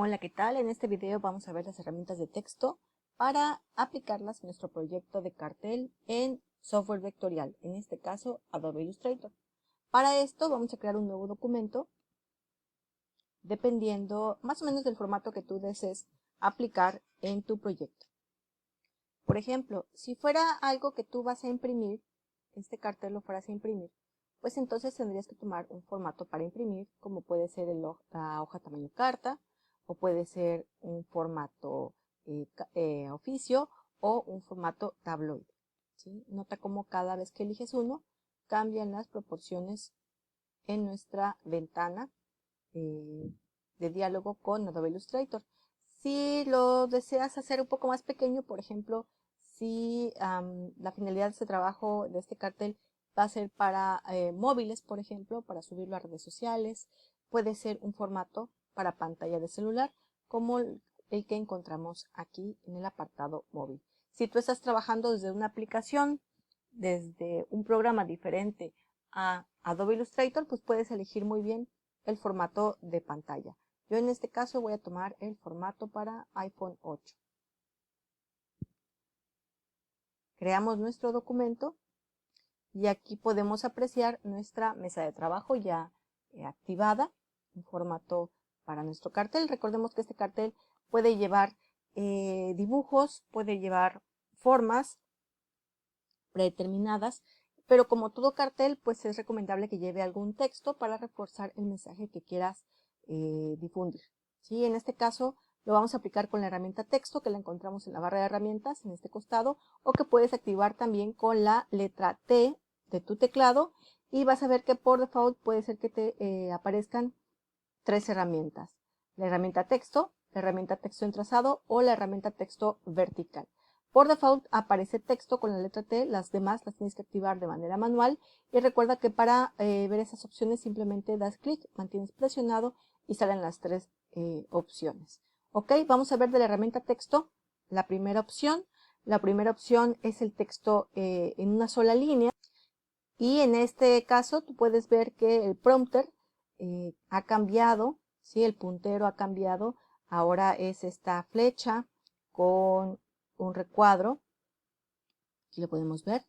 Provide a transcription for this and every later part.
Hola, ¿qué tal? En este video vamos a ver las herramientas de texto para aplicarlas en nuestro proyecto de cartel en software vectorial, en este caso Adobe Illustrator. Para esto vamos a crear un nuevo documento dependiendo más o menos del formato que tú desees aplicar en tu proyecto. Por ejemplo, si fuera algo que tú vas a imprimir, este cartel lo fueras a imprimir, pues entonces tendrías que tomar un formato para imprimir, como puede ser la hoja tamaño carta, o puede ser un formato oficio o un formato tabloide, ¿sí? Nota cómo cada vez que eliges uno, cambian las proporciones en nuestra ventana de diálogo con Adobe Illustrator. Si lo deseas hacer un poco más pequeño, por ejemplo, si la finalidad de este trabajo, de este cartel, va a ser para móviles, por ejemplo, para subirlo a redes sociales, puede ser un formato para pantalla de celular, como el que encontramos aquí en el apartado móvil. Si tú estás trabajando desde una aplicación, desde un programa diferente a Adobe Illustrator, pues puedes elegir muy bien el formato de pantalla. Yo en este caso voy a tomar el formato para iPhone 8. Creamos nuestro documento y aquí podemos apreciar nuestra mesa de trabajo ya activada, un formato para nuestro cartel. Recordemos que este cartel puede llevar dibujos, puede llevar formas predeterminadas, pero como todo cartel, pues es recomendable que lleve algún texto para reforzar el mensaje que quieras difundir. ¿Sí? En este caso lo vamos a aplicar con la herramienta texto, que la encontramos en la barra de herramientas en este costado, o que puedes activar también con la letra T de tu teclado, y vas a ver que por default puede ser que te aparezcan tres herramientas: la herramienta texto en trazado o la herramienta texto vertical. Por default aparece texto con la letra T, las demás las tienes que activar de manera manual, y recuerda que para ver esas opciones simplemente das clic, mantienes presionado y salen las tres opciones. Ok, vamos a ver de la herramienta texto la primera opción. La primera opción es el texto en una sola línea, y en este caso tú puedes ver que el prompter ha cambiado, ¿sí? El puntero ha cambiado, ahora es esta flecha con un recuadro, aquí lo podemos ver,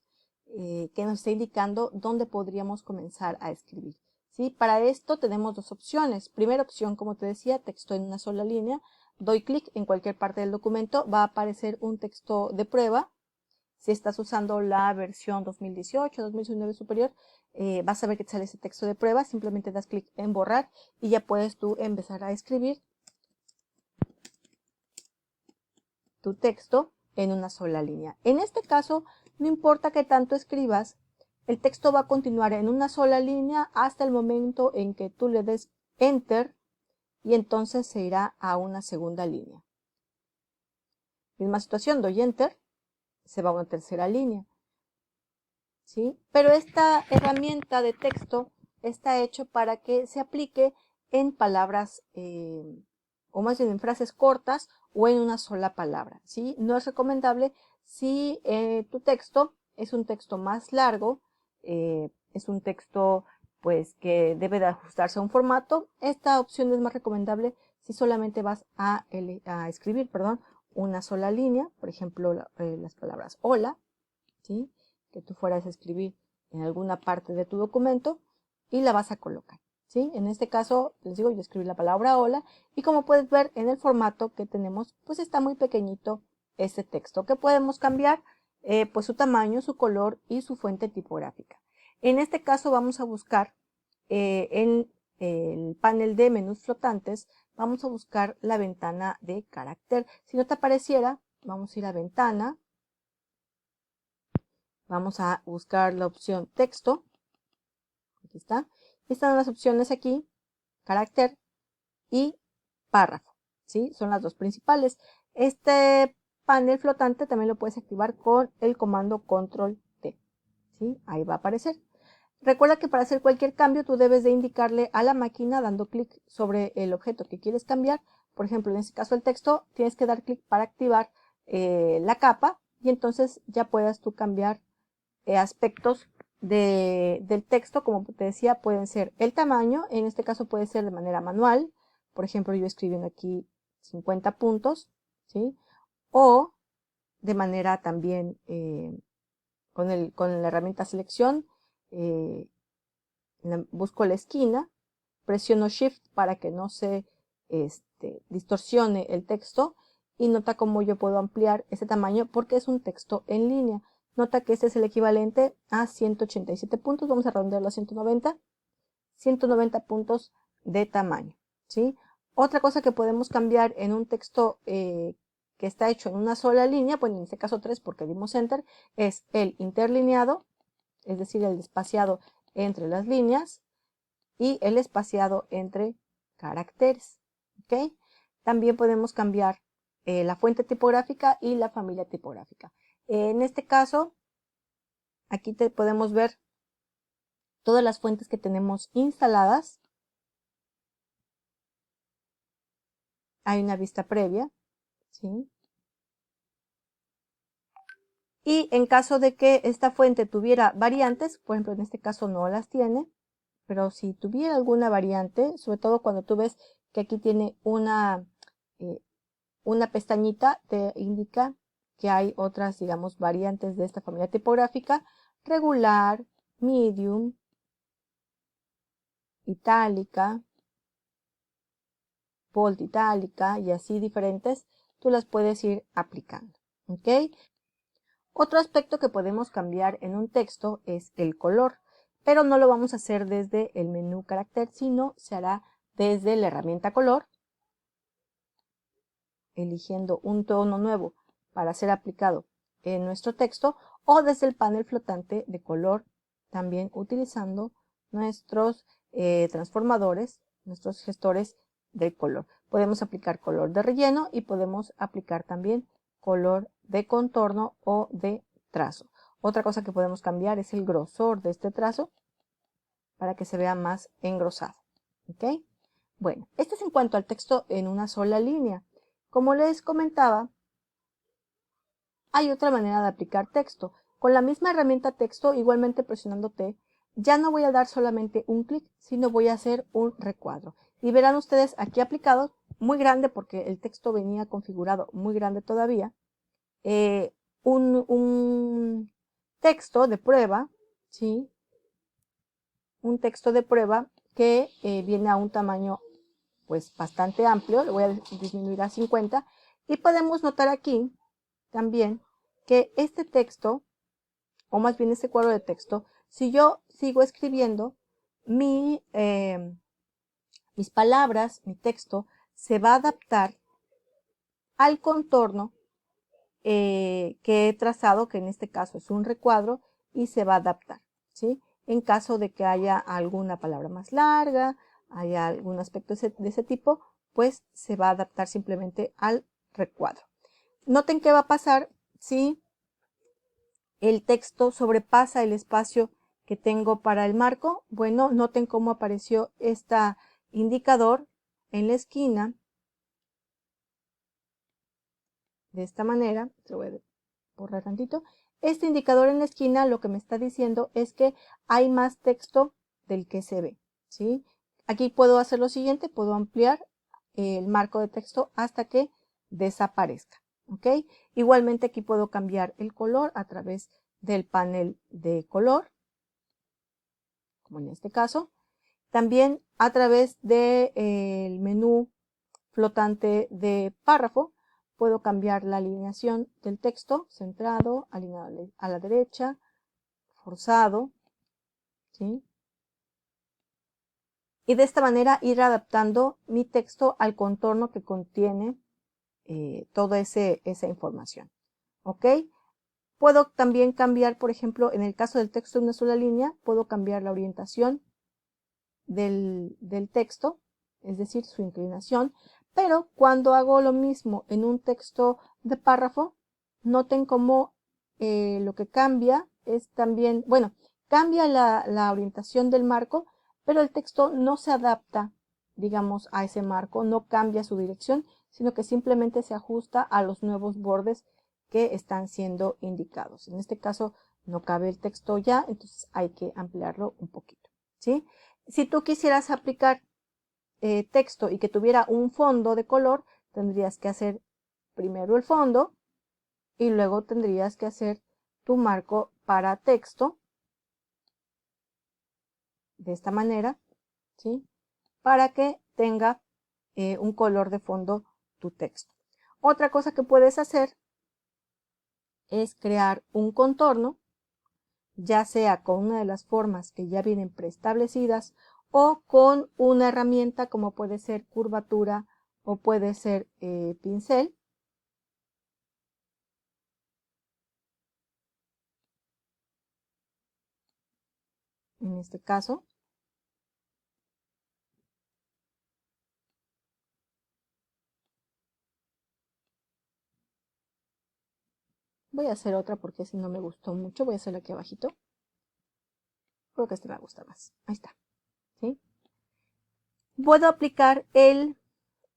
que nos está indicando dónde podríamos comenzar a escribir. ¿Sí? Para esto tenemos dos opciones. Primera opción, como te decía, texto en una sola línea. Doy clic en cualquier parte del documento, va a aparecer un texto de prueba. Si estás usando la versión 2018, 2019 superior, vas a ver que te sale ese texto de prueba. Simplemente das clic en borrar y ya puedes tú empezar a escribir tu texto en una sola línea. En este caso, no importa qué tanto escribas, el texto va a continuar en una sola línea hasta el momento en que tú le des Enter, y entonces se irá a una segunda línea. Misma situación, doy Enter, se va a una tercera línea. ¿Sí? Pero esta herramienta de texto está hecho para que se aplique en palabras, o más bien en frases cortas o en una sola palabra, ¿sí? No es recomendable si tu texto es un texto más largo, es un texto pues que debe de ajustarse a un formato. Esta opción es más recomendable si solamente vas a escribir, una sola línea, por ejemplo, las palabras hola, ¿sí? Que tú fueras a escribir en alguna parte de tu documento y la vas a colocar, ¿sí? En este caso, les digo, yo escribí la palabra hola, y como puedes ver en el formato que tenemos, pues está muy pequeñito este texto, que podemos cambiar pues su tamaño, su color y su fuente tipográfica. En este caso vamos a buscar en el panel de menús flotantes, vamos a buscar la ventana de carácter. Si no te apareciera, vamos a ir a ventana, vamos a buscar la opción texto, aquí está, están las opciones aquí, carácter y párrafo, ¿sí? Son las dos principales. Este panel flotante también lo puedes activar con el comando control T, ¿sí? Ahí va a aparecer. Recuerda que para hacer cualquier cambio tú debes de indicarle a la máquina dando clic sobre el objeto que quieres cambiar. Por ejemplo, en este caso el texto, tienes que dar clic para activar la capa, y entonces ya puedas tú cambiar aspectos del texto. Como te decía, pueden ser el tamaño, en este caso puede ser de manera manual. Por ejemplo, yo escribiendo aquí 50 puntos, ¿sí? O de manera también con la herramienta selección, busco la esquina, presiono Shift para que no se distorsione el texto y nota cómo yo puedo ampliar ese tamaño porque es un texto en línea. Nota que este es el equivalente a 187 puntos, vamos a redondearlo a 190 puntos de tamaño, ¿sí? Otra cosa que podemos cambiar en un texto que está hecho en una sola línea, pues en este caso 3 porque dimos Enter, es el interlineado, es decir, el espaciado entre las líneas y el espaciado entre caracteres, ¿ok? También podemos cambiar la fuente tipográfica y la familia tipográfica. En este caso, aquí podemos ver todas las fuentes que tenemos instaladas. Hay una vista previa, ¿sí? Y en caso de que esta fuente tuviera variantes, por ejemplo en este caso no las tiene, pero si tuviera alguna variante, sobre todo cuando tú ves que aquí tiene una pestañita, te indica que hay otras, digamos, variantes de esta familia tipográfica: regular, medium, itálica, bold itálica y así diferentes, tú las puedes ir aplicando, ¿ok? Otro aspecto que podemos cambiar en un texto es el color, pero no lo vamos a hacer desde el menú carácter, sino se hará desde la herramienta color, eligiendo un tono nuevo para ser aplicado en nuestro texto, o desde el panel flotante de color, también utilizando nuestros transformadores, nuestros gestores de color. Podemos aplicar color de relleno y podemos aplicar también color de contorno o de trazo. Otra cosa que podemos cambiar es el grosor de este trazo para que se vea más engrosado, ¿ok? Bueno, esto es en cuanto al texto en una sola línea. Como les comentaba, hay otra manera de aplicar texto. Con la misma herramienta texto, igualmente presionando T, ya no voy a dar solamente un clic, sino voy a hacer un recuadro. Y verán ustedes aquí aplicado, muy grande porque el texto venía configurado muy grande todavía, un texto de prueba, ¿sí? Un texto de prueba que viene a un tamaño pues bastante amplio, lo voy a disminuir a 50, y podemos notar aquí también que este texto, o más bien este cuadro de texto, si yo sigo escribiendo, mis palabras, mi texto, se va a adaptar al contorno que he trazado, que en este caso es un recuadro, y se va a adaptar, ¿sí? En caso de que haya alguna palabra más larga, haya algún aspecto de ese tipo, pues se va a adaptar simplemente al recuadro. Noten qué va a pasar si el texto sobrepasa el espacio que tengo para el marco. Bueno, noten cómo apareció este indicador en la esquina de esta manera. Lo voy a borrar tantito. Este indicador en la esquina lo que me está diciendo es que hay más texto del que se ve, ¿sí? Aquí puedo hacer lo siguiente, puedo ampliar el marco de texto hasta que desaparezca, ¿ok? Igualmente aquí puedo cambiar el color a través del panel de color, como en este caso. También a través del menú flotante de párrafo, puedo cambiar la alineación del texto: centrado, alineado a la derecha, forzado, ¿sí? Y de esta manera ir adaptando mi texto al contorno que contiene toda esa información, ¿ok? Puedo también cambiar, por ejemplo, en el caso del texto de una sola línea, puedo cambiar la orientación del texto, es decir, su inclinación, pero cuando hago lo mismo en un texto de párrafo, noten cómo lo que cambia es también, bueno, cambia la orientación del marco, pero el texto no se adapta, digamos, a ese marco, no cambia su dirección, sino que simplemente se ajusta a los nuevos bordes que están siendo indicados. En este caso no cabe el texto ya, entonces hay que ampliarlo un poquito, ¿sí? Si tú quisieras aplicar texto y que tuviera un fondo de color, tendrías que hacer primero el fondo y luego tendrías que hacer tu marco para texto de esta manera, ¿sí? Para que tenga un color de fondo tu texto. Otra cosa que puedes hacer es crear un contorno, ya sea con una de las formas que ya vienen preestablecidas o con una herramienta como puede ser curvatura o puede ser pincel. En este caso, voy a hacer otra porque si no me gustó mucho, voy a hacerla aquí abajito. Creo que este me gusta más. Ahí está, ¿sí? Puedo aplicar el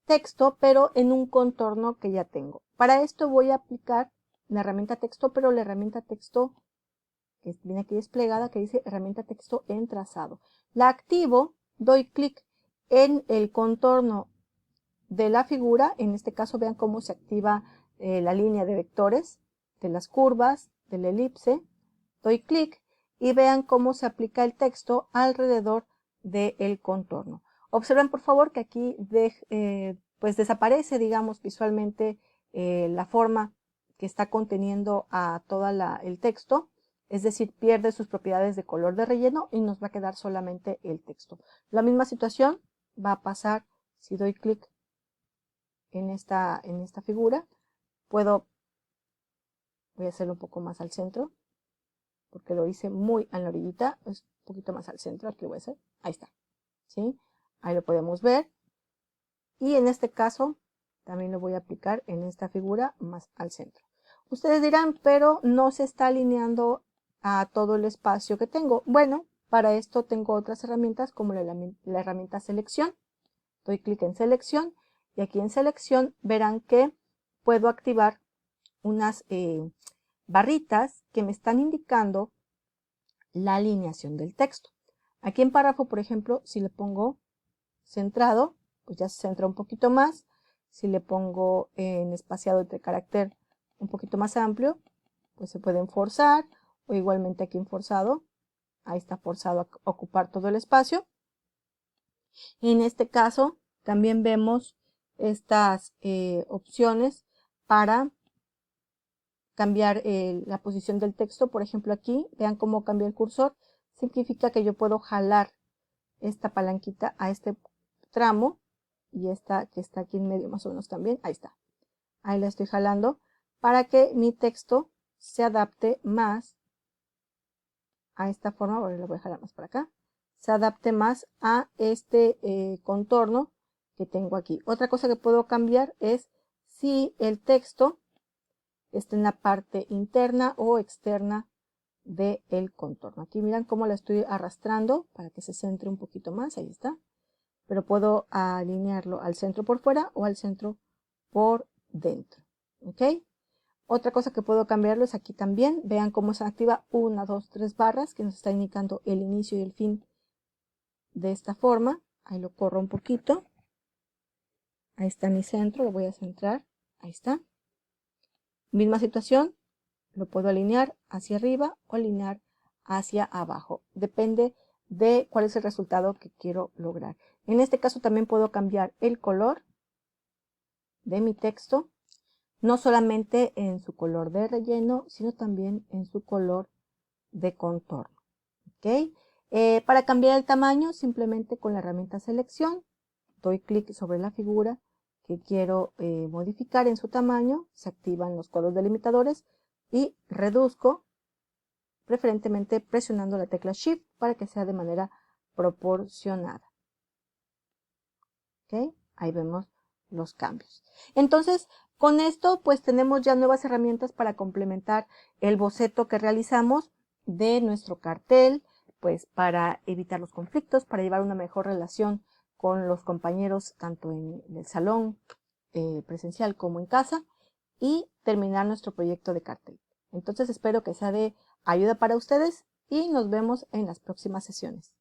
texto, pero en un contorno que ya tengo. Para esto voy a aplicar la herramienta texto, pero la herramienta texto que viene aquí desplegada, que dice herramienta texto en trazado. La activo, doy clic en el contorno de la figura. En este caso vean cómo se activa la línea de vectores, de las curvas, de la elipse. Doy clic y vean cómo se aplica el texto alrededor del contorno. Observen por favor que aquí pues desaparece, digamos, visualmente la forma que está conteniendo a todo el texto, es decir, pierde sus propiedades de color de relleno y nos va a quedar solamente el texto. La misma situación va a pasar si doy clic en esta figura. Voy a hacerlo un poco más al centro, porque lo hice muy a la orillita, es un poquito más al centro, aquí lo voy a hacer, ahí está, ¿sí? Ahí lo podemos ver, y en este caso también lo voy a aplicar en esta figura más al centro. Ustedes dirán, pero no se está alineando a todo el espacio que tengo. Bueno, para esto tengo otras herramientas como la herramienta selección. Doy clic en selección y aquí en selección verán que puedo activar unas barritas que me están indicando la alineación del texto. Aquí en párrafo, por ejemplo, si le pongo centrado, pues ya se centra un poquito más. Si le pongo en espaciado entre carácter un poquito más amplio, pues se pueden forzar, o igualmente aquí en forzado, ahí está forzado a ocupar todo el espacio. En este caso, también vemos estas opciones para cambiar la posición del texto. Por ejemplo, aquí, vean cómo cambia el cursor. Significa que yo puedo jalar esta palanquita a este tramo y esta que está aquí en medio más o menos también. Ahí está. Ahí la estoy jalando para que mi texto se adapte más a esta forma. Ahora lo voy a jalar más para acá. Se adapte más a este contorno que tengo aquí. Otra cosa que puedo cambiar es si el texto está en la parte interna o externa del contorno. Aquí miran cómo la estoy arrastrando para que se centre un poquito más, ahí está. Pero puedo alinearlo al centro por fuera o al centro por dentro. ¿Ok? Otra cosa que puedo cambiarlo es aquí también. Vean cómo se activa 1, 2, 3 barras que nos está indicando el inicio y el fin de esta forma. Ahí lo corro un poquito. Ahí está mi centro, lo voy a centrar. Ahí está. Misma situación, lo puedo alinear hacia arriba o alinear hacia abajo. Depende de cuál es el resultado que quiero lograr. En este caso también puedo cambiar el color de mi texto, no solamente en su color de relleno, sino también en su color de contorno. ¿Okay? Para cambiar el tamaño, simplemente con la herramienta selección, doy clic sobre la figura que quiero modificar en su tamaño, se activan los codos delimitadores y reduzco, preferentemente presionando la tecla Shift para que sea de manera proporcionada. ¿Okay? Ahí vemos los cambios. Entonces, con esto pues tenemos ya nuevas herramientas para complementar el boceto que realizamos de nuestro cartel, pues para evitar los conflictos, para llevar una mejor relación con los compañeros tanto en el salón presencial como en casa y terminar nuestro proyecto de cartel. Entonces espero que sea de ayuda para ustedes y nos vemos en las próximas sesiones.